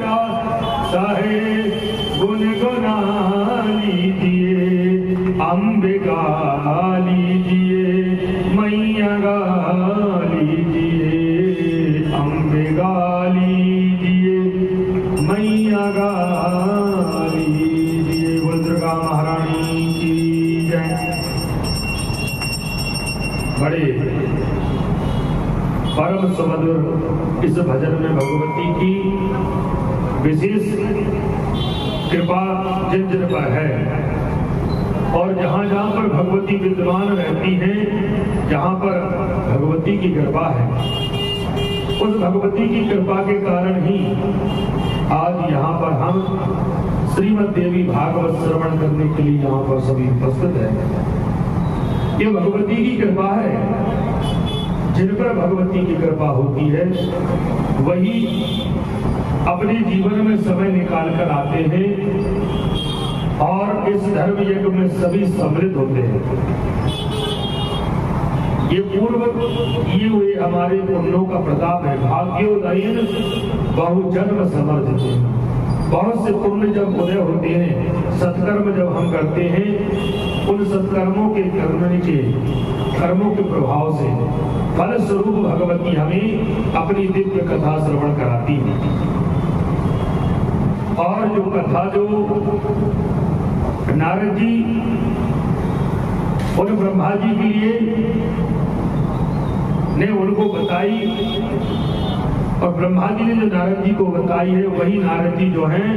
सहसा साहे गुनगुना लीजिए, अम्बे गा लीजिए, मैया गा लीजिए, अम्बे गा लीजिए, मैया गा लीजिए। बोल दुर्गा महारानी की जय। बड़े परम सुमधुर इस भजन में भगवती की विशेष कृपा जिन जिन पर है, और जहाँ जहाँ पर भगवती विद्यमान रहती हैं, जहाँ पर भगवती की कृपा है, उस भगवती की कृपा के कारण ही आज यहाँ पर हम श्रीमद् देवी भागवत श्रवण करने के लिए यहाँ पर सभी उपस्थित हैं। ये भगवती की कृपा है। जिन पर भगवती की कृपा होती है वही अपने जीवन में समय निकाल कर आते हैं और इस धर्म यज्ञ में सभी सम्मिलित होते हैं। ये पूर्व किए हुए हमारे पुण्यों का प्रताप है। भाग्योदयन बहुजन्म समर्थित। बहुत से पुण्य जब उदय होते हैं, सत्कर्म जब हम करते हैं, उन सत्कर्मों के कर्मों के प्रभाव से फल स्वरूप भगवती हमें अपनी दिव्य कथा श्रवण कराती है। और जो कथा जो नारद जी उन ब्रह्मा जी के लिए ने उनको बताई, और ब्रह्मा जी ने जो नारद जी को बताई है, वही नारद जी जो हैं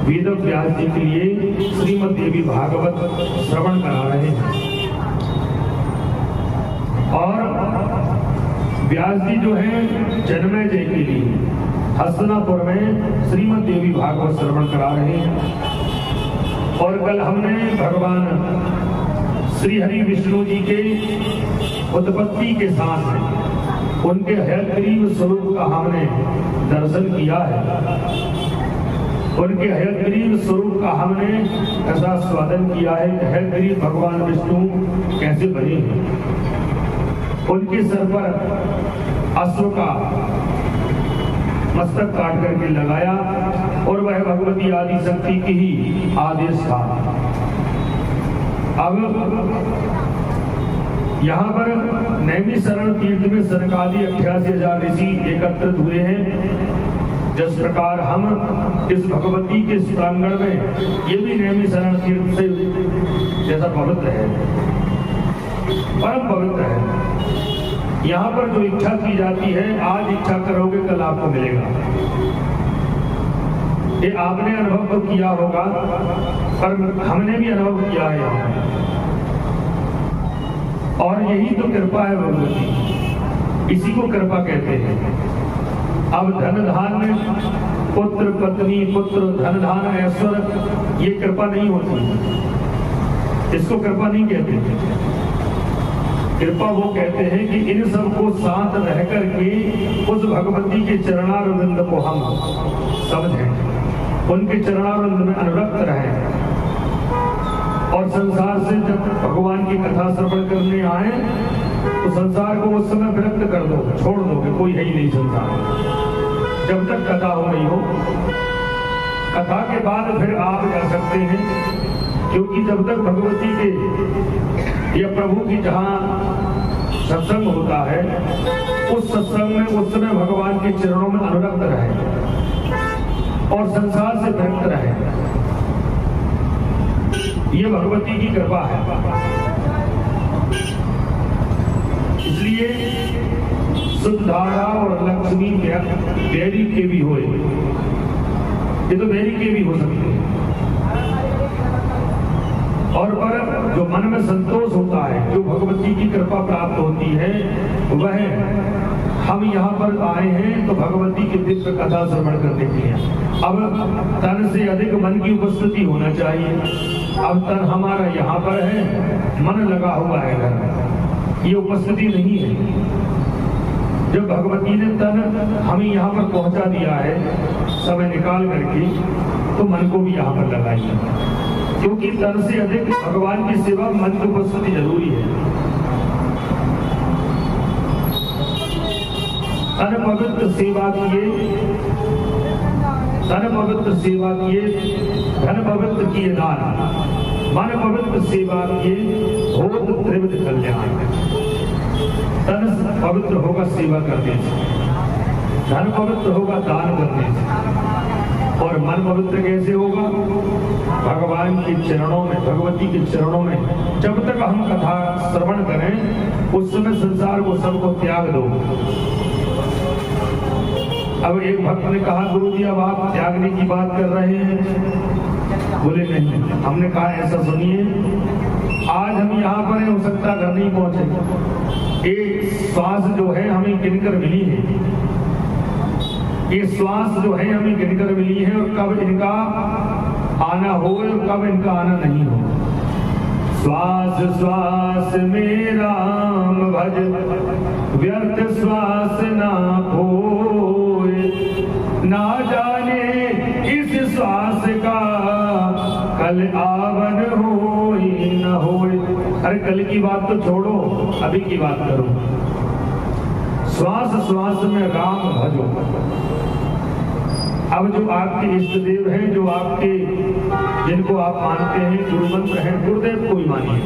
वेद व्यास जी के लिए श्रीमद् देवी भागवत श्रवण करा रहे हैं। और व्यास जी जो हैं जन्मेजय के लिए हस्तिनापुर में श्रीमद् देवी भागवत श्रवण करा रहे हैं। और कल हमने भगवान श्री हरि विष्णु जी के उत्पत्ति के साथ उनके हयग्रीव स्वरूप का हमने दर्शन किया है। उनके हयग्रीव स्वरूप का हमने ऐसा स्वादन किया है कि हयग्रीव भगवान विष्णु कैसे बने हैं। उनके सर पर अश्व का मस्तक काट करके लगाया, और वह भगवती आदि शक्ति की ही आदेश था। अब यहाँ पर नैमिषारण्य तीर्थ में सनकादि 88,000 ऋषि एकत्रित हुए हैं। जिस प्रकार हम इस भगवती के प्रांगण में, ये भी नैमिषारण्य तीर्थ से जैसा पवित्र है, परम पवित्र है। यहाँ पर जो इच्छा की जाती है, आज इच्छा करोगे कल आपको मिलेगा। ये आपने अनुभव तो किया होगा, पर हमने भी अनुभव किया है यहाँ। और यही तो कृपा है भगवती, इसी को कृपा कहते हैं। अब धन धान्य, पुत्र पत्नी, पुत्र धन धान ऐश्वर्य, ये कृपा नहीं होती, इसको कृपा नहीं कहते। कृपा वो कहते हैं कि इन सबको साथ रह करके उस भगवती के चरणारविंद को हम समझें, उनके चरणारविंद में अनुरक्त रहें। और संसार से जब भगवान की कथा श्रवण करने आए तो संसार को उस समय विरक्त कर दो, छोड़ दो कि कोई है ही नहीं संसार। जब तक कथा हो रही हो, कथा के बाद फिर आप जा सकते हैं, क्योंकि जब तक भगवती के या प्रभु की जहाँ सत्संग होता है, उस सत्संग में उस समय भगवान के चरणों में अनुरक्त रहे और संसार से विरक्त रहे। ये भगवती की कृपा है। इसलिए शुद्धधारा और लक्ष्मी बेरी के भी होए, ये तो बेरी के भी हो सकते हैं। और पर जो मन में संतोष होता है, जो भगवती की कृपा प्राप्त होती है, वह हम यहाँ पर आए हैं तो भगवती की दिव्य कथा श्रवण करने के लिए। अब तन से अधिक मन की उपस्थिति होना चाहिए। अब तन हमारा यहाँ पर है, मन लगा हुआ है घर में, ये उपस्थिति नहीं है। जब भगवती ने तन हमें यहाँ पर पहुँचा दिया है समय निकाल करके, तो मन को भी यहाँ पर लगाइए, क्योंकि तन से अधिक भगवान की सेवा मन की उपस्थिति जरूरी है। तन पवित्र सेवा किए तन पवित्र सेवा किए, धन पवित्र किए दान, मन पवित्र सेवा किए, होत त्रिविध कल्याण। तन पवित्र होगा सेवा करने से, धन पवित्र होगा दान करने से, और मन पवित्र कैसे होगा? भगवान के चरणों में, भगवती के चरणों में जब तक हम कथा श्रवण करें उस समय संसार को सबको त्याग दो। अब एक भक्त ने कहा, गुरुजी अब आप त्यागने की बात कर रहे हैं। बोले नहीं, हमने कहा ऐसा सुनिए, आज हम यहाँ पर हो सकता घर नहीं पहुंचे। एक श्वास जो है हमें गिनकर मिली है, ये श्वास जो है हमें गिनकर मिली है, और कब इनका आना हो और कब इनका आना नहीं हो। श्वास श्वास में राम भज, व्यर्थ श्वास ना खोए, ना जाने इस श्वास का कल आवन होई न होए। अरे कल की बात तो छोड़ो, अभी की बात करो। श्वास श्वास में राम भजो। अब जो आपके इष्ट देव हैं, जो आपके जिनको आप मानते हैं, गुरु मंत्र हैं, गुरुदेव को ही मानिए।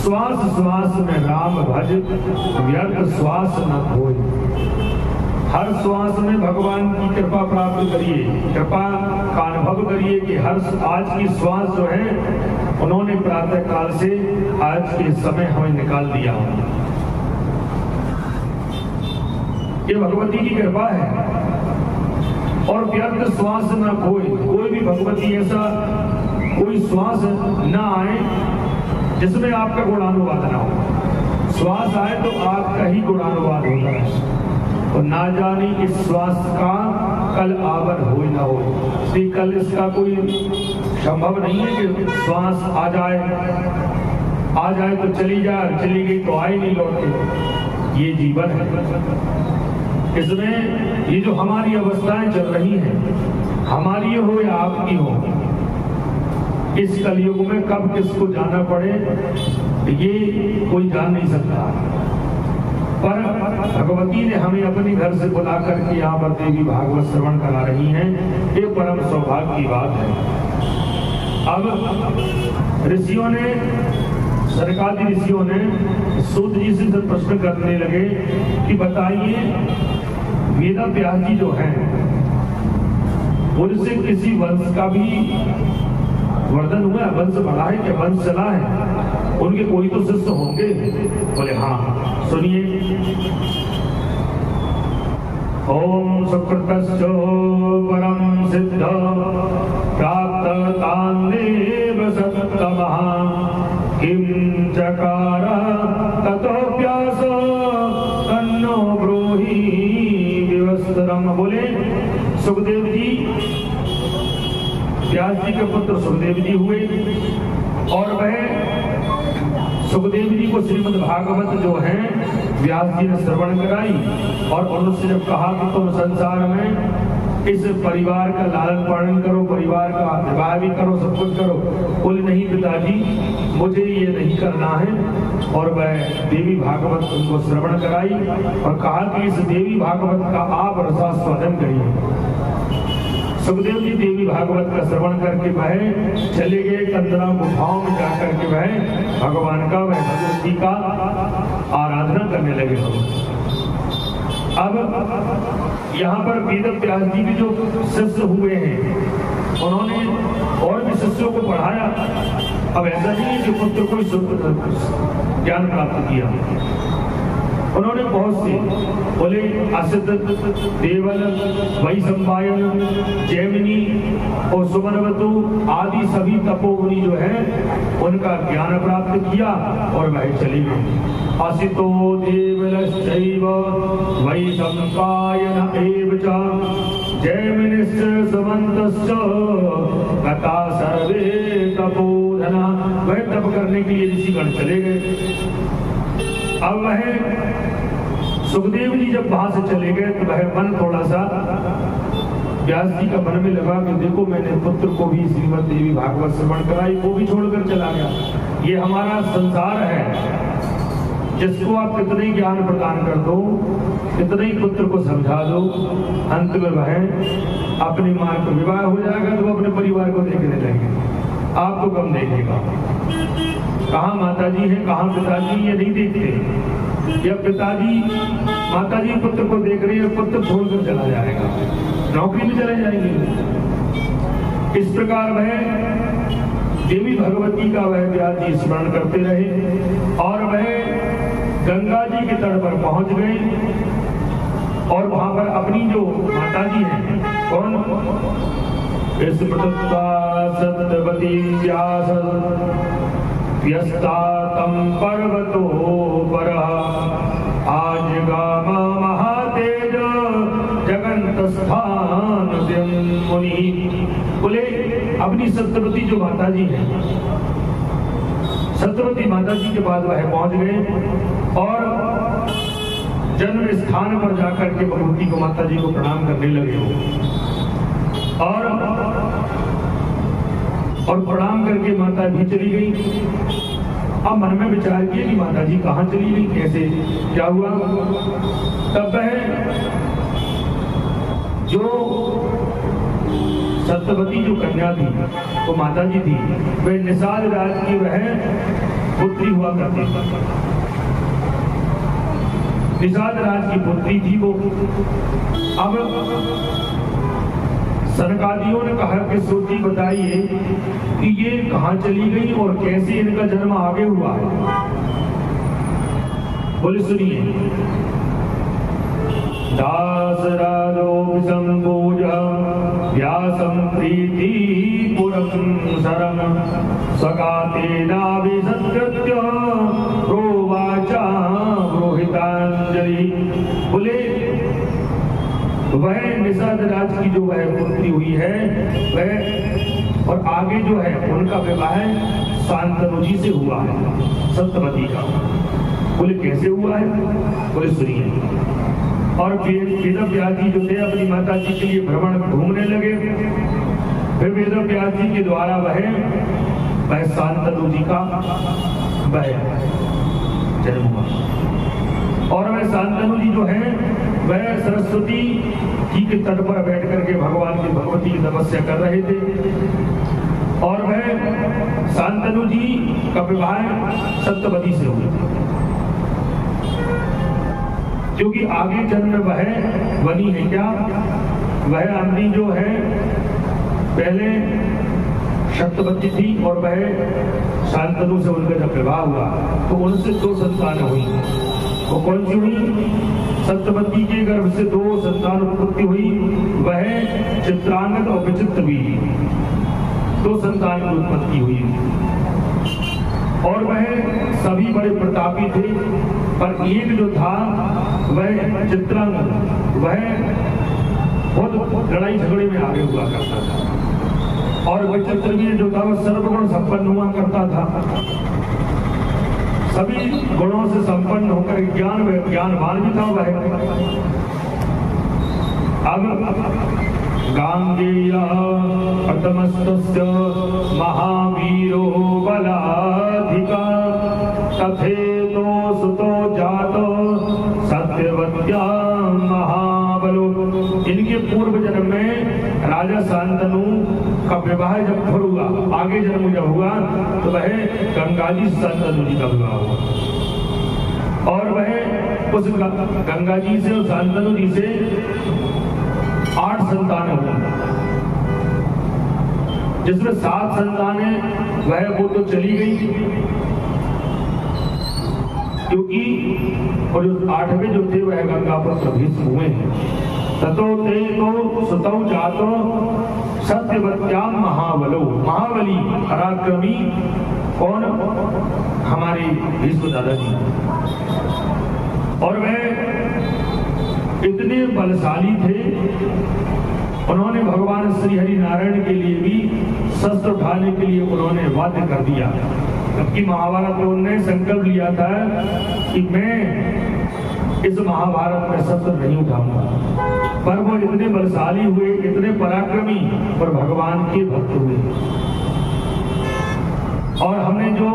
श्वास श्वास में राम भज, व्यर्थ श्वास न खोए। हर श्वास में भगवान की कृपा प्राप्त करिए, कृपा का अनुभव करिए कि हर आज की श्वास जो है उन्होंने प्रातः काल से आज के समय हमें निकाल दिया। ये भगवती की कृपा है। और व्यर्थ श्वास न खोए, कोई भी भगवती ऐसा कोई श्वास न आए जिसमें आपका गुणानुवाद ना हो। श्वास आए तो आपका ही गुणानुवाद होता है, और ना जाने इस श्वास का कल आवर हो ना हो। इसलिए कल इसका कोई संभव नहीं है कि श्वास आ जाए तो चली जाए, चली गई तो आए नहीं लौटे। ये जीवन है, इसमें ये जो हमारी अवस्थाएं चल रही हैं, हमारी हो या आपकी हो, इस कलयुग में कब किसको जाना पड़े ये कोई जान नहीं सकता। पर भगवती ने हमें अपने घर से बुला करके यहाँ पर देवी भागवत श्रवण करा रही हैं, ये परम सौभाग्य की बात है। अब ऋषियों ने, सरकारी ऋषियों ने सूत जी से प्रश्न करने लगे कि बताइए वेद व्यास जी जो हैं उनसे किसी वंश का भी वर्धन हुआ है, वंश बढ़ा है क्या, वंश चला है, उनके कोई तो शिष्य होंगे? बोले हाँ, सुनिए। ओम सुकृतश्च परम सिद्ध प्राप्त तान्देव सत्तमः किं चकार ततोऽभ्यास तन्नो ब्रूहि विवस्त्रम। बोले सुखदेव जी, व्यास जी के पुत्र सुखदेव जी हुए, और वह सुखदेव जी को श्रीमद् भागवत जो है व्यास जी ने श्रवण कराई, और उनसे जब कहा कि तुम संसार में इस परिवार का लालन पालन करो, परिवार का विवाह भी करो, सब कुछ करो। बोले नहीं पिताजी, मुझे ये नहीं करना है। और वह देवी भागवत उनको श्रवण कराई और कहा कि इस देवी भागवत का आप रसास्वादन करिए। सुखदेव जी देवी भागवत का श्रवण करके वह चले गए कंदरा गुफाओं में जाकर के वह भगवान का, वह भगवती का आराधना करने लगे। अब यहाँ पर वेद व्यास जी भी जो शिष्य हुए हैं उन्होंने और भी शिष्यों को पढ़ाया। अब ऐसा नहीं है कि पुत्र को ज्ञान प्राप्त किया, उन्होंने बहुत से बोले असित, देवल, वैशंपायन, जैमिनी और सुमनवतु आदि सभी तपोमुनि जो है उनका ज्ञान प्राप्त किया और वह चले गए। असितो देवलश्चैव वैशंपायन एव च जैमिनिश्च सुमन्तश्च गता सर्वे तपोधना। वह तप करने के लिए ऋषिगण चले गए। अब वह सुखदेव जी जब वहां से चले गए तो वह मन थोड़ा सा व्यास जी का मन में लगा कि देखो मैंने पुत्र को भी श्रीमद् देवी भागवत श्रवण कराई, वो भी छोड़कर चला गया। ये हमारा संसार है, जिसको आप कितने ज्ञान प्रदान कर दो इतना ही पुत्र को समझा दो, अंत में वह अपनी मां को विवाह हो जाएगा तो अपने परिवार को देखने लगेंगे, आपको कम देखेगा। कहाँ माताजी है कहाँ पिताजी, ये नहीं देखते। या पिताजी माताजी पुत्र को देख रही है, पुत्र छोड़कर चला जाएगा, नौकरी में चले जाएंगे। इस प्रकार वह देवी भगवती का वह व्यास जी स्मरण करते रहे और वह गंगा जी के तट पर पहुंच गए और वहां पर अपनी जो माताजी हैं, कौन, सत्यवती व्यास यस्ता तम पर्वतो पर आज गामा महातेज जगन्त स्थान मुनि। बोले अपनी सत्यवती जो माताजी है, सत्यवती माताजी के बाद वह पहुंच गए और जन्म स्थान पर जाकर के भगवती को माताजी को प्रणाम करने लगे और प्रणाम करके माता भी चली गई। अब मन में विचार किया कि माताजी कहाँ चली गई, कैसे क्या हुआ। तब वह जो सत्यवती जो कन्या थी वो माताजी थी, वह निषाद राज की वह पुत्री हुआ करती थी, निषाद राज की पुत्री थी वो। अब सनकादियों ने कहा कि सोची बताइए कि ये कहाँ चली गई और कैसे इनका जन्म आगे हुआ है। बोले सुनिए, दासराजो संभोज व्यासं प्रीति पुरं शरम सगाते नाभिसत्कृत्य प्रोवाचा रोहितांजलि। बोले वह निषाद राज की जो वह पुत्री हुई है वह, और आगे जो है उनका विवाह शांतनु जी से हुआ है, सत्यवती का। बोले कैसे हुआ है, बोले सुनिए। और वेद व्यास जी जो थे अपनी माता जी के लिए भ्रमण घूमने लगे, फिर वेद व्यास जी के द्वारा वह शांतनु जी का वह जन्म हुआ। और वह शांतनु जी जो है वह सरस्वती जी के तट पर बैठ करके भगवान की भगवती की तपस्या कर रहे थे और वह शांतनु जी का विवाह सत्यवती से हुआ, क्योंकि आगे जन्म में वह बनी है क्या, वह अम्बी जो है पहले सत्यवती थी और वह शांतनु से उनका जब विवाह हुआ तो उनसे 2 संतान हुई। वो कौन सी हुई, सत्यवती के गर्भ से 2 संतान उत्पत्ति हुई, वह चित्रांगद और विचित्र भी 2 संतान की उत्पत्ति हुई। और वह सभी बड़े प्रतापी थे, पर एक जो था वह चित्रांगद, वह बहुत लड़ाई झगड़े में आगे हुआ करता था। और विचित्र भी जो था वह सर्वगुण संपन्न हुआ करता था, सभी गुणों से संपन्न होकर ज्ञानवान भी था वह। अब गांगेय प्रथमस्तस्य महावीरो बलाधिका तथेतो सुतो जातो सत्यवत्या महाबलो। इनके पूर्व जन्म में राजा शांतनु का विवाह जब फिर हुआ, आगे जन्म जब हुआ तो वह गंगाजी शांतनु जी का विवाह हुआ और वह उस गंगाजी से और शांतनु जी से 8 संतान हुए, जिसमें 7 संतानें वह वो तो चली गई, क्योंकि और 8वें जो थे वह गंगा पर प्रभीष्ट हुए हैं। ततो ते तो सुतौ जातो सत्यवत्याम महाबलो। महाबली पराक्रमी कौन, हमारे भीष्म दादाजी। और वह इतने बलशाली थे, उन्होंने भगवान श्री हरि नारायण के लिए भी शस्त्र उठाने के लिए उन्होंने वाद्य कर दिया। जबकि महाभारत में उन्होंने संकल्प लिया था कि मैं इस महाभारत में शस्त्र नहीं उठाऊंगा, पर वो इतने बलशाली हुए, इतने पराक्रमी और भगवान के भक्त हुए। और हमने जो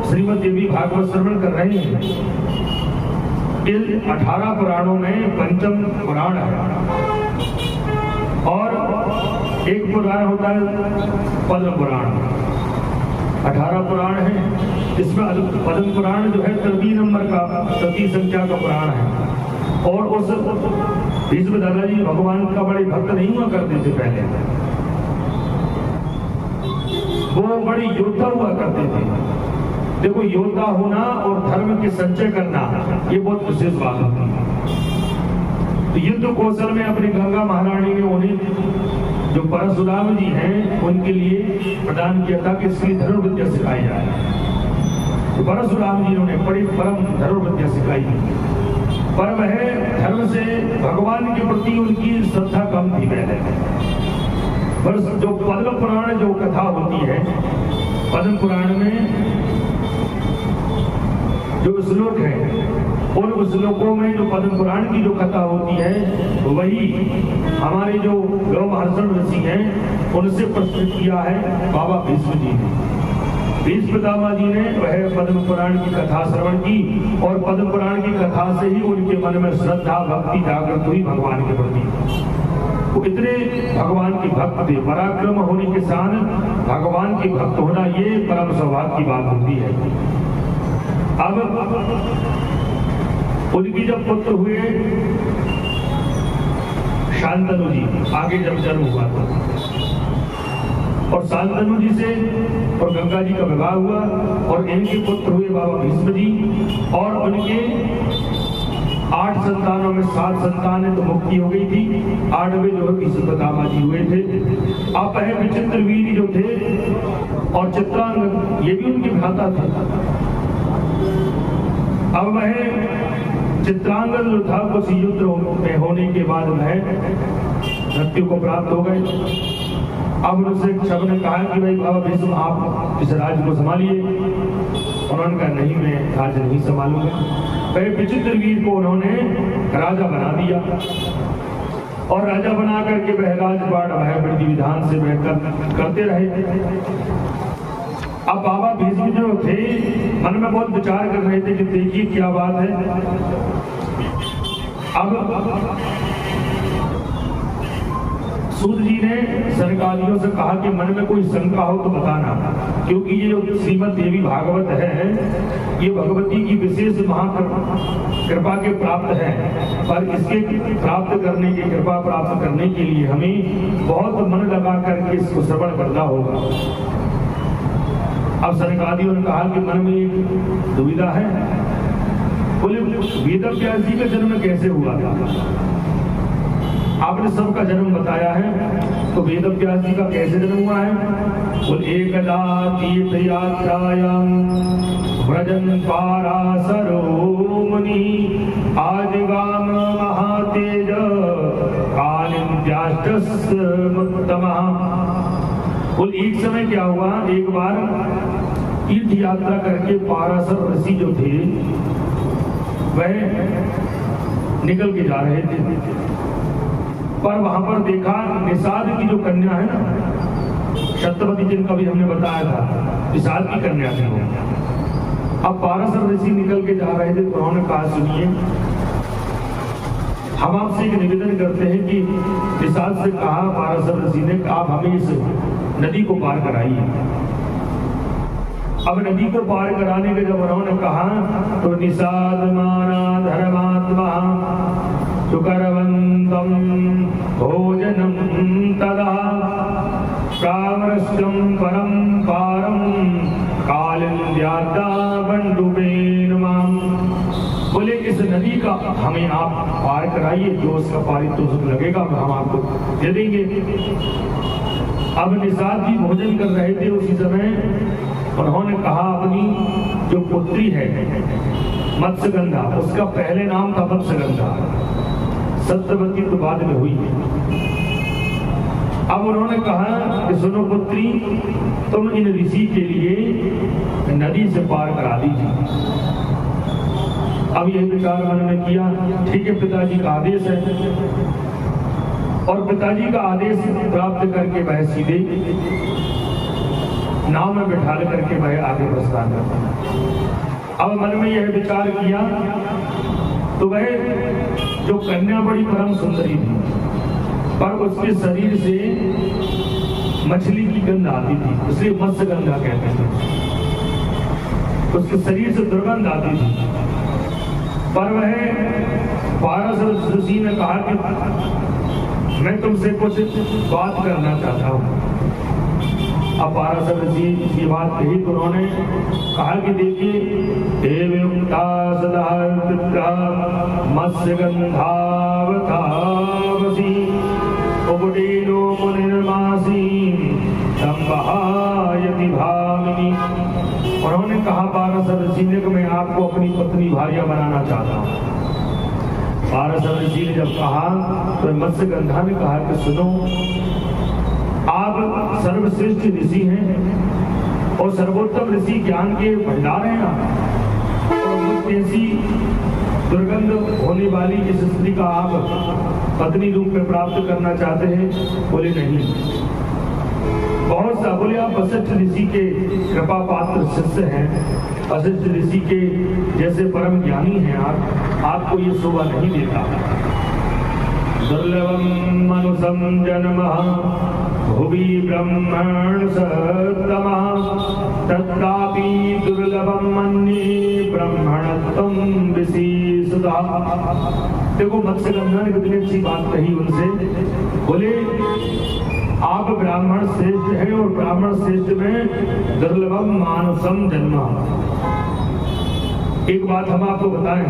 श्रीमद् देवी भागवत श्रवण कर रहे हैं इन 18 पुराणों में पंचम पुराण है और एक पुराण होता है पद्म पुराण। 18 पुराण है, इसमें पद्म पुराण जो है 30 नंबर का, 30 संख्या का पुराण है। और उस भीष्म दादाजी भगवान का बड़े भक्त नहीं हुआ करते थे पहले, वो बड़े योद्धा हुआ करते थे। देखो, योद्धा होना और धर्म के संचय करना ये बहुत विशेष बात होती है। तो युद्ध कौशल में अपनी गंगा महारानी ने उन्हें जो परशुराम जी हैं उनके लिए प्रदान किया था कि इसकी धनुर्विद्या सिखाई जाए। तो परशुराम जी ने बड़ी परम धनुर्विद्या सिखाई, पर वह धर्म से भगवान के प्रति उनकी श्रद्धा कम थी पहले। पर जो पद्म पुराण जो कथा होती है, पद्म पुराण में जो श्लोक है, उन श्लोकों में जो पद्म पुराण की जो कथा होती है वही हमारे जो गौमहर्षण ऋषि हैं उनसे प्रस्तुत किया है बाबा भीष्म जी ने। भीष्म पितामह जी ने वह पद्म पुराण की कथा श्रवण की और पद्म पुराण की कथा से ही उनके मन में श्रद्धा भक्ति जागृत हुई भगवान के प्रति। वो इतने भगवान के भक्त थे, पराक्रम होने के साथ भगवान के भक्त होना ये परम सौभाग्य की बात होती है। अब उनकी जब पुत्र हुए शांतनु जी, आगे जब जन्म हुआ था, और शांतनु जी से और गंगा जी का विवाह हुआ और इनके पुत्र हुए बाबा भीष्म जी। और उनके 8 संतानों में 7 संतानें तो मुक्ति हो गई थी, 8वें जो है भीष्म पितामह जी हुए थे। अब वह विचित्र वीर जो थे और चित्रांगद ये भी उनके भ्राता थे। अब वह चित्रांगद जो था उस युद्ध में होने के बाद वह मृत्यु को प्राप्त हो गए। अब उनसे सब ने कहा कि भाई बाबा भीष्म आप इस राज्य को संभालिए। उन्होंने कहा नहीं, मैं राज्य नहीं संभालूंगा। वह विचित्र वीर को उन्होंने राजा बना दिया और राजा बना करके वह राजपाट वह विधि विधान से वह करते रहे। अब बाबा भीष्म जो थे मन में बहुत विचार कर रहे थे कि देखिए क्या बात है। अब सूत जी ने सनकादियों से कहा कि मन में कोई शंका हो तो बताना, क्योंकि ये जो श्रीमद् देवी भागवत है ये भगवती की विशेष महाकृपा के प्राप्त है, पर इसके प्राप्त करने की कृपा प्राप्त करने के लिए हमें बहुत मन लगा करके इसको श्रवण करना होगा। अब सनकादियों ने कहा कि मन में एक दुविधा है, बोले वेदव्यास जी का जन्म कैसे हुआ था? आपने सबका जन्म बताया है, तो वेदव्यास जी का कैसे जन्म हुआ है? बोले एकदा तीर्थ यात्रायां व्रजन पाराशरो मुनि आदिगाम महातेज कालिन्द्याष्टस्मुत्तमः। बोल एक समय क्या हुआ, एक बार तीर्थ यात्रा करके पाराशर ऋषि जो थे वह निकल के जा रहे थे, पर वहां पर देखा निषाद की जो कन्या है ना, सत्यवती जिनका भी हमने बताया था, निषाद की कन्या थी। अब पाराशर ऋषि निकल के जा रहे थे तो उन्होंने कहा सुनिए, हम आपसे एक निवेदन करते हैं कि निषाद से कहा पाराशर ऋषि ने, आप हमें इस नदी को पार कराइए। अब नदी को पार कराने के जब उन्होंने कहा तो निषाद माना धर्मात्मा सुकरवंतम भोजनम तदा प्रावृष्टम परम पारम कालिन्द्यादा बंडुबेन माम। बोले इस नदी का हमें आप पार कराइए, जो उसका पारितोषिक लगेगा हम आपको दे देंगे। अब निषाद जी भोजन कर रहे थे, उसी समय उन्होंने कहा अपनी जो पुत्री है मत्स्यगंधा, उसका पहले नाम था मत्स्यगंधा, सत्यवती तो बाद में हुई। अब उन्होंने कहा कि सुनो पुत्री, तुम इन ऋषि के लिए नदी से पार करा दीजिए। अब यह विचार मन में किया, ठीक है पिताजी का आदेश है, और पिताजी का आदेश प्राप्त करके वह सीधे नाव में बिठा करके वह आगे प्रस्थान करता। अब मन में यह विचार किया तो तो वह जो कन्या बड़ी परम सुंदरी थी, पर उसके शरीर से मछली की गंध आती थी, इसलिए मत्स्य गंधा कहते थे। उसके शरीर से दुर्गंध आती थी। पर वह पारस ऋषि ने कहा कि मैं तुमसे कुछ बात करना चाहता हूँ। अब पारस ऋषि की बात कही तो उन्होंने कहा कि देखिए, एवं सदा मत्स्य गंधावतावसी उपडेनो मुनिर्मासी संवहायति भामिनी। उन्होंने कहा पारस ऋषि ने कि मैं आपको अपनी पत्नी भार्या बनाना चाहता हूँ। पारस ऋषि ने जब कहा तो मत्स्य गंधा ने कहा कि सुनो, आप सर्वश्रेष्ठ ऋषि हैं और सर्वोत्तम ऋषि ज्ञान के भंडार हैं आप, और ऐसी दुर्गंध होने वाली इस स्त्री का आप पत्नी रूप में प्राप्त करना चाहते हैं? बोले नहीं। बहुत सा बोले आप वशिष्ठ ऋषि के कृपा पात्र शिष्य हैं, वशिष्ठ ऋषि के जैसे परम ज्ञानी हैं आप, आपको ये शोभा नहीं देता। दुर्लभम मनुषम जन्मः भुवि ब्रह्मण सत्तमः तत्रापि दुर्लभम मन्ये ब्रह्मणत्वं विशेषतः। देखो मत्स्यगंधा ने कितनी अच्छी बात कही उनसे। बोले आप ब्राह्मण श्रेष्ठ हैं और ब्राह्मण श्रेष्ठ में दुर्लभम मानुषम जन्म। एक बात हम आपको बताएं,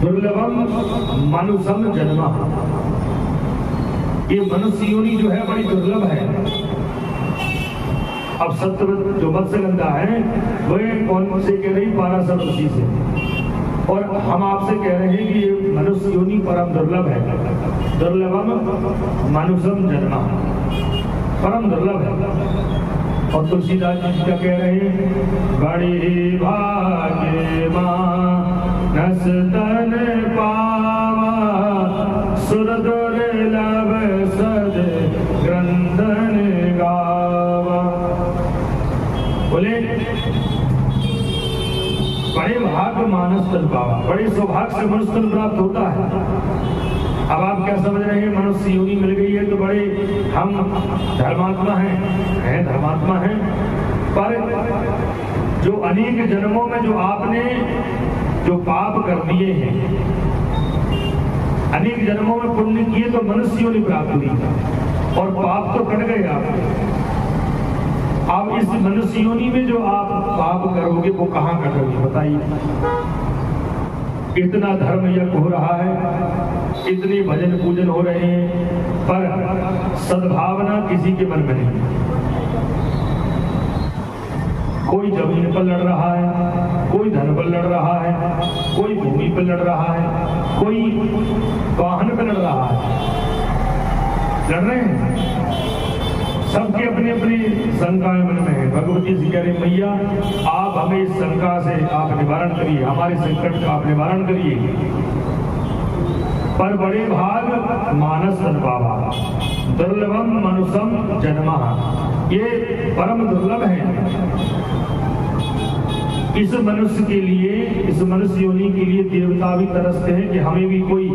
दुर्लभम मनुषम जन्म, ये मनुष्य योनि जो है बड़ी दुर्लभ है। अब सत्य जो मत्स्यगंधा है वह कौन से कह रही? पारस ऋषि से। और हम आपसे कह रहे हैं कि ये मनुष्य योनि परम दुर्लभ है। दुर्लभम मनुषम जन्म, परम दुर्लभ है। और तुलसीदास जी क्या कह रहे हैं? बड़े भाग्य मानस तन पावा सुर दुर्लभ सद ग्रंथन गावा। बोले बड़े भाग्य मानस तन पावा, बड़े सौभाग्य से मनुष्य तन प्राप्त होता है। अब आप क्या समझ रहे हैं? मनुष्य योनि मिल गई है तो बड़े हम धर्मात्मा हैं, धर्मात्मा हैं। पर जो अनेक जन्मों में जो आपने जो पाप कर दिए हैं, अनेक जन्मों में पुण्य किए तो मनुष्य योनि प्राप्त हुई, और पाप तो कट गए आपके। अब इस मनुष्य योनि में जो आप पाप करोगे वो कहाँ कटोगे बताइए? इतना धर्म यज्ञ हो रहा है, इतने भजन पूजन हो रहे हैं, पर सद्भावना किसी के मन में नहीं। कोई जमीन पर लड़ रहा है, कोई धन पर लड़ रहा है, कोई भूमि पर लड़ रहा है, कोई वाहन पर लड़ रहा है। लड़ रहे हैं, सबके अपनी अपनी शंकाएं मन में है। भगवती जी कह रहे मैया आप हमें इस शंका से आप निवारण करिए, हमारे संकट का आप निवारण करिए। पर बड़े भाग मानस तनपावा दुर्लभम मनुषम जन्मा, ये परम दुर्लभ है। इस मनुष्य के लिए, इस मनुष्य योनि के लिए देवता भी तरसते हैं कि हमें भी कोई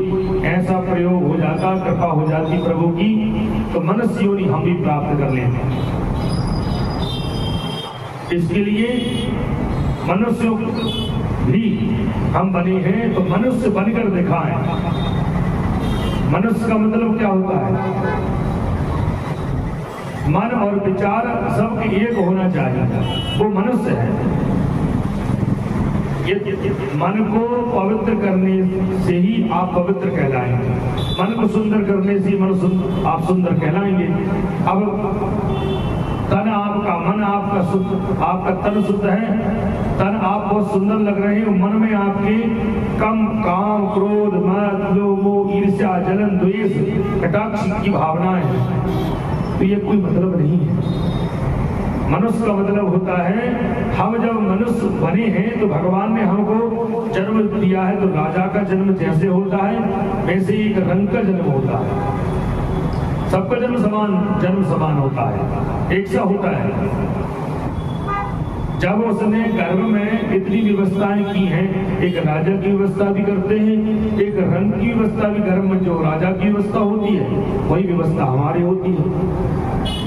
ऐसा प्रयोग हो जाता, कृपा हो जाती प्रभु की, तो मनुष्य योनि हम भी प्राप्त कर लेते। इसके लिए मनुष्य भी हम बने हैं तो मनुष्य बनकर दिखाएं। मनुष्य का मतलब क्या होता है? मन और विचार सबके एक होना चाहिए, वो मनुष्य है। मन को पवित्र करने से ही आप पवित्र कहलाएंगे, मन को सुंदर करने से आप सुंदर कहलाएंगे। अब तन आपका, मन आपका शुद्ध, आपका तन शुद्ध है, तन आप बहुत सुंदर लग रहे हैं, मन में आपके कम काम क्रोध मद लोभ मोह ईर्ष्या जलन द्वेष कटाक्ष की भावनाएं हैं, तो ये कोई मतलब नहीं है। मनुष्य का मतलब होता है, हम जब मनुष्य बने हैं तो भगवान ने हमको जन्म दिया है, तो राजा का जन्म जैसे होता है वैसे ही एक रंग का जन्म होता है। सबका जन्म समान होता है, एक सा होता है। जब उसने गर्भ में इतनी व्यवस्थाएं की हैं, एक राजा की व्यवस्था भी करते हैं, एक रंग की व्यवस्था भी गर्भ में जो राजा की व्यवस्था होती है वही व्यवस्था हमारी होती है।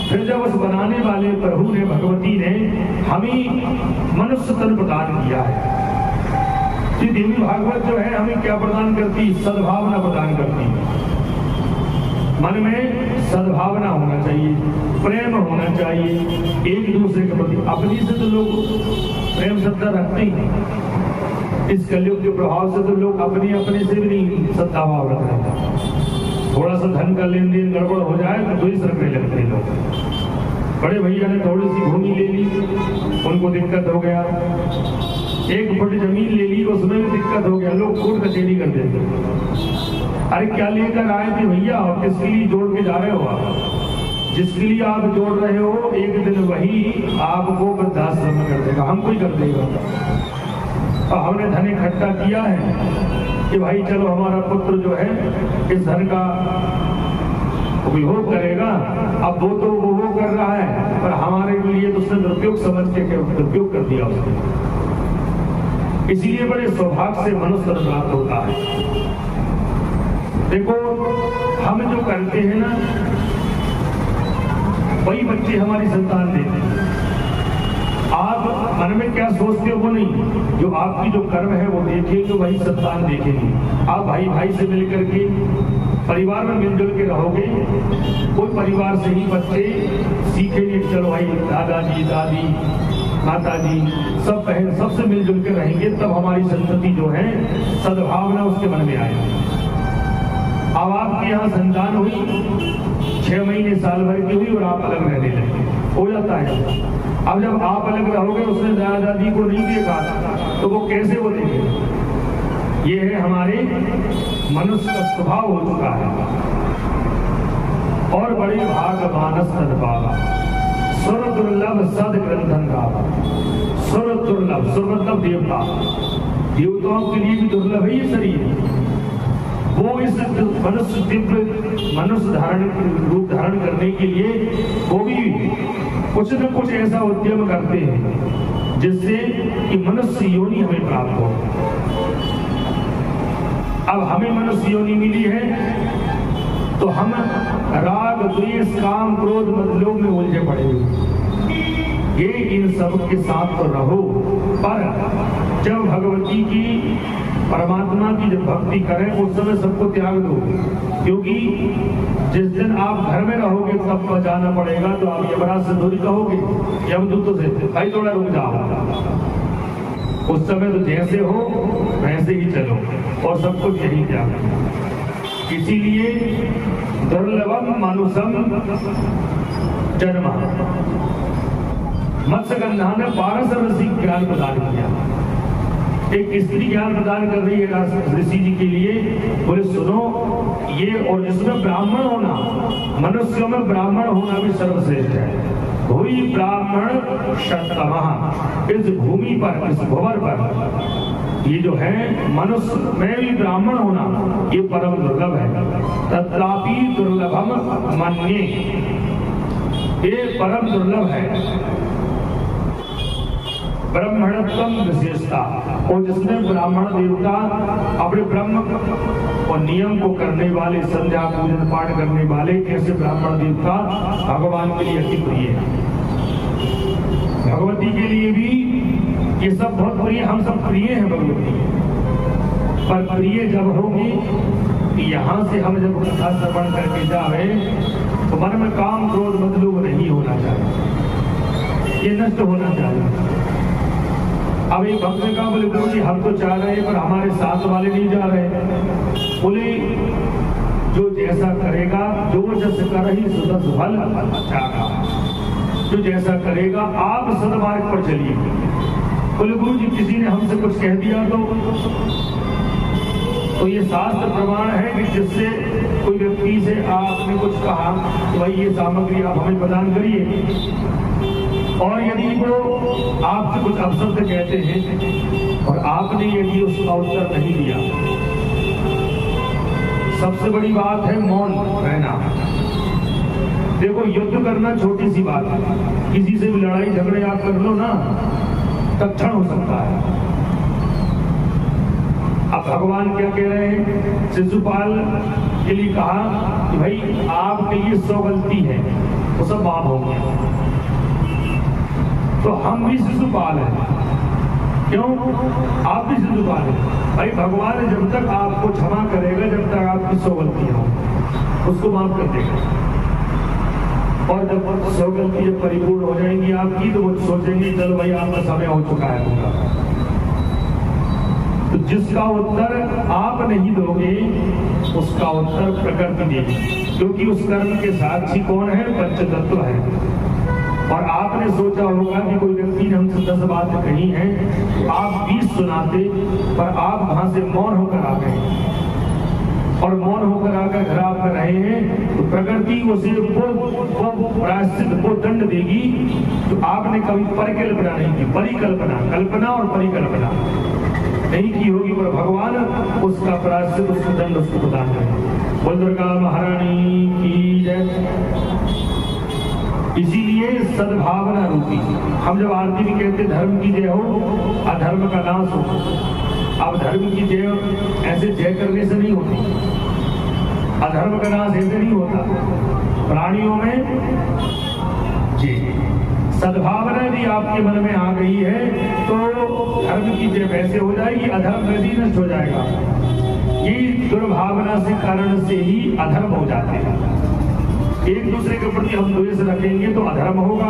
फिर जब उस बनाने वाले प्रभु ने, भगवती ने हमें मनुष्य तन प्रदान किया है, तो देवी भागवत जो है हमें क्या प्रदान करती? सद्भावना प्रदान करती है। मन में सद्भावना होना चाहिए, प्रेम होना चाहिए एक दूसरे के प्रति। अपनी से तो लोग प्रेम श्रद्धा रखते हैं, इस कलयुग के प्रभाव से तो लोग अपने अपने से भी नहीं श्रद्धा भाव रख रहे। थोड़ा सा धन का लेन देन गड़बड़ हो जाए तो द्वेष रखने लगते हैं लोग। बड़े भैया ने थोड़ी सी भूमि ले ली, उनको दिक्कत हो गया। 1 फुट जमीन ले ली, उसमें भी दिक्कत हो गया, लोग कोर्ट कचहरी कर देते। अरे क्या लेकर आए थे भैया, और किसके लिए जोड़ के जा रहे हो आप? जिसके लिए आप जोड़ रहे हो एक दिन वही आपको वृद्धाश्रम में कर देगा, हमको ही कर देगा। और हमने धन इकट्ठा किया है कि भाई चलो हमारा पुत्र जो है इस धन का उपयोग करेगा। अब वो तो वो कर रहा है, पर हमारे लिए तो उसने दुरुपयोग समझ के दुरुपयोग कर दिया उसने। इसीलिए बड़े सौभाग्य से मनुष्य प्राप्त होता है। देखो हम जो करते हैं ना, वही बच्चे हमारी संतान देते हैं। आप मन में क्या सोचते हो वो नहीं, जो आपकी जो कर्म है वो देखेंगे, वही संतान देखेंगे। आप भाई भाई से मिलकर के परिवार में मिलजुल के रहोगे, कोई परिवार से ही बच्चे सीखेंगे। चलो भाई दादाजी, दादी, माताजी सब बहन सबसे मिलजुल के रहेंगे, तब हमारी संतति जो है सद्भावना उसके मन में आएगी। अब आपके यहाँ संतान हुई, 6 महीने साल भर की हुई और आप अलग रहने लगे, हो जाता है। अब जब आप अलग रहोगे, उसने दादा दादी को नहीं देखा तो वो कैसे वो देखेगा? ये है हमारे मनुष्य का स्वभाव हो चुका है। और बड़े भाग मानस तदभागा, सुर दुर्लभ सद ग्रंथन गावा। सुर दुर्लभ, सुर मतलब देवता, देवताओं के लिए भी दुर्लभ है ये शरीर। वो इस मनुष्य दिव्य मनुष्य रूप धारण करने के लिए वो भी कुछ न कुछ ऐसा उद्यम करते हैं जिससे कि मनुष्य योनि हमें प्राप्त हो। अब हमें मनुष्य योनि मिली है तो हम राग, द्वेष, काम, क्रोध, मद, लोभ में उलझे पड़े हुए। ये इन सब के साथ तो रहो, पर जब भगवती की, परमात्मा की जब भक्ति करें उस समय सबको त्याग दो, क्योंकि जिस दिन आप घर में रहोगे तब जाना पड़ेगा, तो आप यमराज से दूरी कहोगे, यमदूतों से भाई थोड़ा रुक जाओ। उस समय तो जैसे हो वैसे ही चलो और सब कुछ यही त्याग। इसीलिए दुर्लभम मानुषम जन्म, मत्स्यगंधा ने 12 रसिक ज्ञान प्रदान किया। एक स्त्री ज्ञान प्रदान कर रही है ऋषि जी के लिए, बोले सुनो ये, और जिसमें ब्राह्मण होना, मनुष्यों में ब्राह्मण होना भी सर्वश्रेष्ठ है। हुई ब्राह्मण शतमः, इस भूमि पर, इस भवर पर ये जो है मनुष्य में भी ब्राह्मण होना ये परम दुर्लभ है। तथापि दुर्लभम मन्ये, ये परम दुर्लभ है। ब्राह्मणत्व विशेषता, और जिसमें ब्राह्मण देवता अपने ब्रह्म और नियम को करने वाले, संध्या पूजन पाठ करने वाले, ऐसे ब्राह्मण देवता भगवान के लिए अति प्रिय है। भगवती के लिए भी ये सब बहुत प्रिय, हम सब प्रिय हैं भगवती। पर प्रिय जब होगी कि यहाँ से हम जब कथा श्रवण करके जावे तो मन में काम, क्रोध, मद, लोभ नहीं होना चाहिए, ये नष्ट होना चाहिए। अब एक भक्त ने कहा, बोले गुरु जी हम तो चाह रहे हैं पर हमारे साथ वाले नहीं जा रहे। बोले जो जैसा करेगा, जो जस करहि सुदस फल चाहा, जो जैसा करेगा आप सदमार्ग पर चलिए। बोले गुरु जी किसी ने हमसे कुछ कह दिया तो ये शास्त्र प्रमाण है कि जिससे कोई व्यक्ति से आपने कुछ कहा तो भाई ये सामग्री आप हमें प्रदान करिए, और यदि वो आपसे कुछ अवसर से कहते हैं और आपने यदि उसका उत्तर नहीं दिया, सबसे बड़ी बात है मौन रहना। देखो युद्ध करना छोटी सी बात है, किसी से भी लड़ाई झगड़े आप कर लो ना तत्क्षण हो सकता है। अब भगवान क्या कह रहे हैं? शिशुपाल के लिए कहा कि भाई आपके लिए 100 गलती है, वो सब माफ हो गया। तो हम भी शिशुपाल हैं, क्यों? आप भी शिशुपाल हैं। भाई भगवान जब तक आपको क्षमा करेगा, जब तक आपकी 100 गलतियां हो, उसको माफ कर देगा। और जब 100 गलती जब परिपूर्ण हो जाएंगी आपकी, तो वो सोचेंगे चलो भाई आपका समय हो चुका है पूरा। तो जिसका उत्तर आप नहीं दोगे, उसका उत्तर प्रकृति देगी, क्योंकि उस कर्म के साक्षी कौन है? पंचतत्व है। और आपने सोचा होगा कि कोई व्यक्ति ने हमसे 10 बात कही है, तो आप 20 सुनाते, पर आप वहां से मौन होकर आ गए, और मौन होकर आकर घर आप कर रहे हैं, तो प्रकृति उसे वो प्रायश्चित, वो दंड देगी जो आपने कभी परिकल्पना नहीं की। परिकल्पना, कल्पना और परिकल्पना नहीं की होगी, पर भगवान उसका प्रायश्चित, उसका दंड उसको प्रदान करेंगे। बोल दुर्गा महारानी की जय। इसीलिए सद्भावना रूपी हम जब आरती भी कहते धर्म की जय हो, अधर्म का नाश हो। अब धर्म की जय ऐसे जय करने से नहीं होती, अधर्म का नाश ऐसे नहीं होता। प्राणियों में जी सद्भावना यदि आपके मन में आ गई है, तो धर्म की जय वैसे हो जाएगी, अधर्म वैसे ही नष्ट हो जाएगा। ये दुर्भावना से कारण से ही अधर्म हो जाते हैं। एक दूसरे के प्रति हम द्वेष रखेंगे तो अधर्म होगा।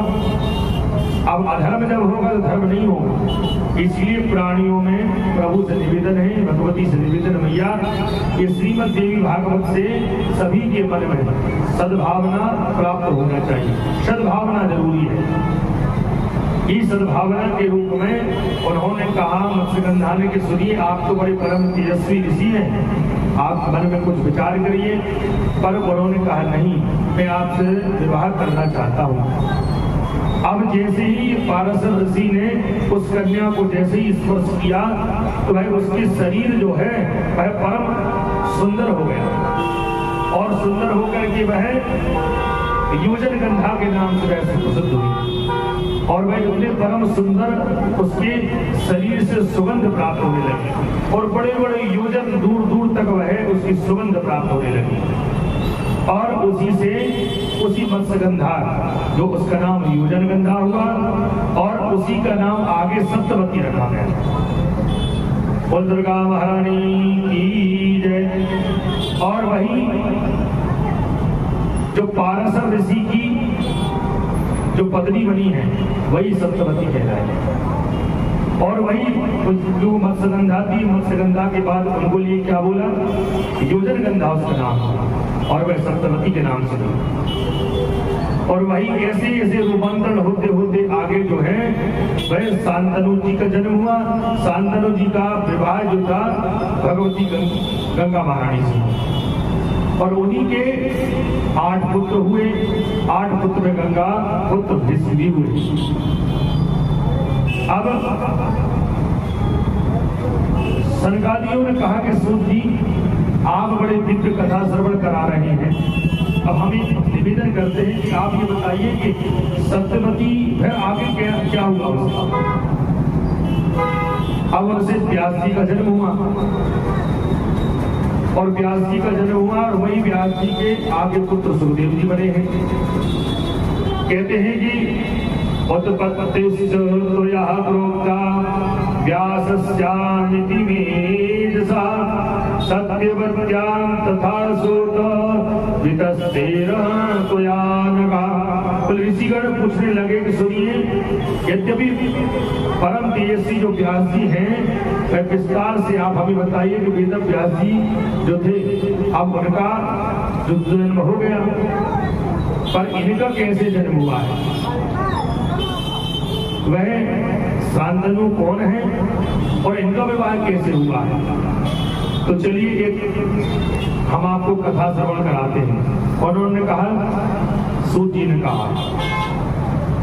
अब अधर्म जब होगा तो धर्म नहीं होगा। इसलिए प्राणियों में प्रभु से निवेदन है, भगवती से निवेदन, मैया ये श्रीमद् देवी भागवत से सभी के मन में सद्भावना प्राप्त होना चाहिए। सद्भावना जरूरी है। इस सद्भावना के रूप में उन्होंने कहा, मत्स्यगंधा ने कि सुनिए, आप तो बड़े परम तेजस्वी ऋषि हैं, आप मन में कुछ विचार करिए। पर उन्होंने कहा नहीं, मैं आपसे विवाह करना चाहता हूँ। अब जैसे ही पारसर ऋषि ने उस कन्या को जैसे ही स्पर्श किया, तो वह उसके शरीर जो है वह परम सुंदर हो गया, और सुंदर होकर के वह योजनगंधा के नाम से वह प्रसिद्ध हुई। और वह इतने परम सुंदर, उसके शरीर से सुगंध प्राप्त होने लगी, और बड़े बड़े योजन दूर दूर तक वह उसकी सुगंध प्राप्त होने लगी। और उसी से उसी मत्स्यगंधा, जो उसका नाम योजनगंधा हुआ, और उसी का नाम आगे सप्तवती रखा गया। बोल दुर्गा महारानी की जय। और वही जो पारसर ऋषि की जो पत्नी बनी है, वही सप्तवती कहलाए। और वही जो मत्स्यगंधा थी, मत्स्यगंधा के बाद उनको लिए क्या बोला? योजनगंधा उसका नाम, और वह सप्तवती के नाम से थी। और वही ऐसे ऐसे रूपांतरण होते होते आगे जो है वह शांतनु जी का जन्म हुआ। शांतनु जी का विवाह जो था भगवती गंगा महारानी से, और उन्हीं के 8 पुत्र हुए। 8 पुत्र में गंगा पुत्र भी हुए। अब सनकादियों ने कहा कि सूत जी, आप बड़े दिव्य कथा श्रवण करा रहे हैं, अब हम निवेदन करते हैं कि आप ये बताइए कि सत्यवती फिर आगे क्या हुआ उसका? अब उनसे व्यास जी का जन्म हुआ, और व्यास जी का जन्म हुआ, और वही व्यास जी के आगे पुत्र सुखदेव जी बने हैं। कहते हैं कि उत्पत्तिश्च त्वया प्रोक्ता व्यासस्यामिति मेधसा सत्यवत्यां तथा सूत वितस्तेन त्वया नगा। ऋषिगण पूछने लगे कि सुनिए, यद्यपि परम तेजस्वी जो व्यास जी हैं, वह विस्तार से आप हमें बताइए कि वेद व्यास जी जो थे, अब उनका जो जन्म हो गया, पर इनका कैसे जन्म हुआ है? वह शांतनु कौन है और इनका विवाह कैसे हुआ है? तो चलिए एक हम आपको कथा श्रवण कराते हैं। और उन्होंने कहा, सूत जी ने कहा,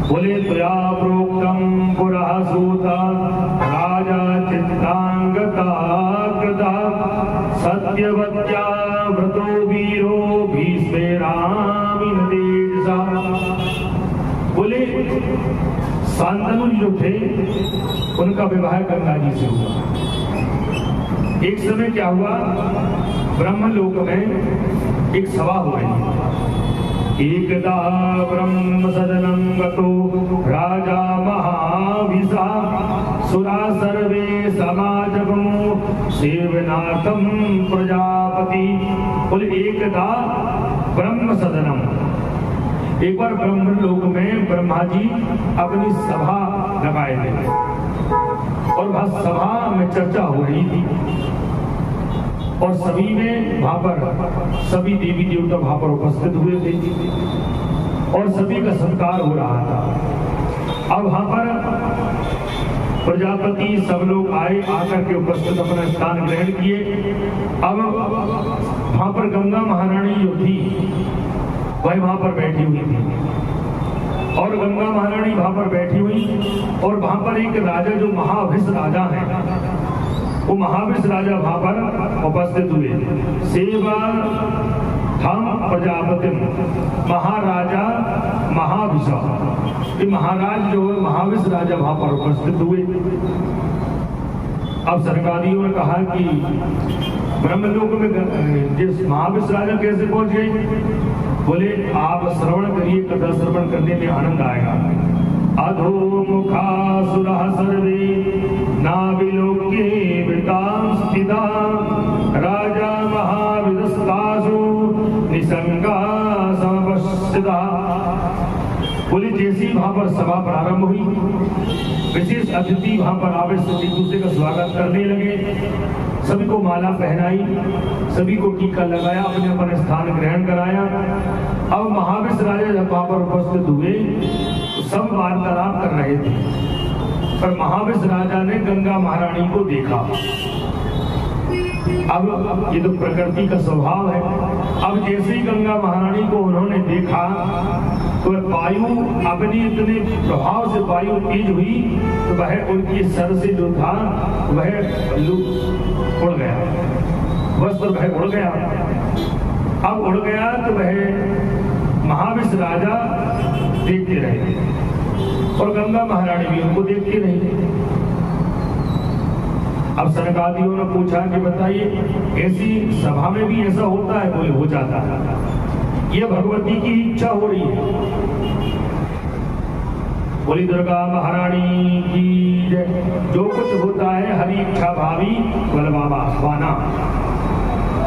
बोले त्वया प्रोक्तम पुरः सूता राजा चित्तांगता कृता सत्यवत्या व्रतो वीरो भीष्मेरामिन तेजसा। बोले शांतनु जो थे उनका विवाह गंगा जी से हुआ। एक समय क्या हुआ, ब्रह्मलोक में एक सभा हो रही। एकदा ब्रह्म सदनं गतो राजा महाविशा सुरा सर्वे समाजगमो सेवनार्थम प्रजापति। बोले एकदा ब्रह्म सदनम, एक बार ब्रह्मलोक में ब्रह्मा जी अपनी सभा लगाए थे और वहां सभा में चर्चा हो रही थी और सभी में वहां पर सभी देवी देवता वहां पर उपस्थित हुए थे और सभी का सत्कार हो रहा था। अब वहां पर प्रजापति सब लोग आए, आकर के उपस्थित अपना स्थान ग्रहण किए। अब वहां पर गंगा महारानी जो थी वह वहां पर बैठी हुई थी और गंगा महारानी वहां पर बैठी हुई और वहां पर एक राजा जो महाविष राजा है, वो महाविष राजा वहां पर उपस्थित हुए। सेवा हम प्रजापति महाराजा महाविषा, ये महाराज जो है महाविष राजा वहां पर उपस्थित हुए। अब सरकारियों ने कहा कि ब्रह्मलोक में जिस महाविष राजा कैसे पहुंच गए। बोले आप श्रवण करिए, कथा श्रवण करने में आनंद आएगा। अधोमुखासुरः सर्वे नाभिलोके वितां स्थिता राजा महाविदस्तासु निसंगा समवस्थिता। बोले जैसी वहां पर सभा प्रारंभ हुई, विशेष अतिथि वहां पर आवे से एक दूसरे का स्वागत करने लगे, सभी को माला पहनाई, सभी को टीका लगाया, अपने अपने स्थान ग्रहण कराया। अब महाविष राजा जब वहां पर उपस्थित हुए तो सब वार्तालाप कर रहे थे, पर महाविष राजा ने गंगा महारानी को देखा। अब ये तो प्रकृति का स्वभाव है। अब जैसे ही गंगा महारानी को उन्होंने देखा तो वायु अपनी इतने प्रभाव से वायु तेज हुई तो वह उनके सर से जो था वह उड़ गया, वस्त्र वह उड़ गया। अब उड़ गया तो वह महाविष राजा देखते रहे और गंगा महारानी भी उनको देखती रही। अब सरकारियों ने पूछा कि बताइए ऐसी सभा में भी ऐसा होता है? बोले हो जाता है, ये भगवती की इच्छा हो रही है। बोली दुर्गा महारानी की जय। जो कुछ होता है हरि इच्छा भावी बलवाना,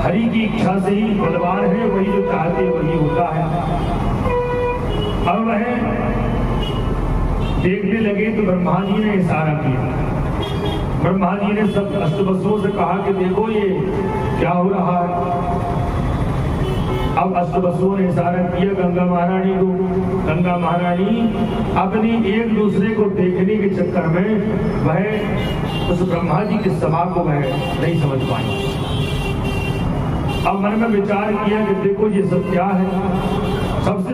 हरि की इच्छा से ही बलवान है, वही जो चाहते वही होता है। अब वह देखने लगे तो ब्रह्मा जी ने इशारा किया। ब्रह्मा जी ने सब अष्टवसुओं से कहा कि देखो ये क्या हो रहा है। अब अष्टवसुओं ने इशारा किया गंगा महारानी को। गंगा महारानी अपनी एक दूसरे को देखने के चक्कर में वह उस ब्रह्मा जी की सभा को वह नहीं समझ पाई। अब मन में विचार किया कि देखो ये सब क्या है। सबसे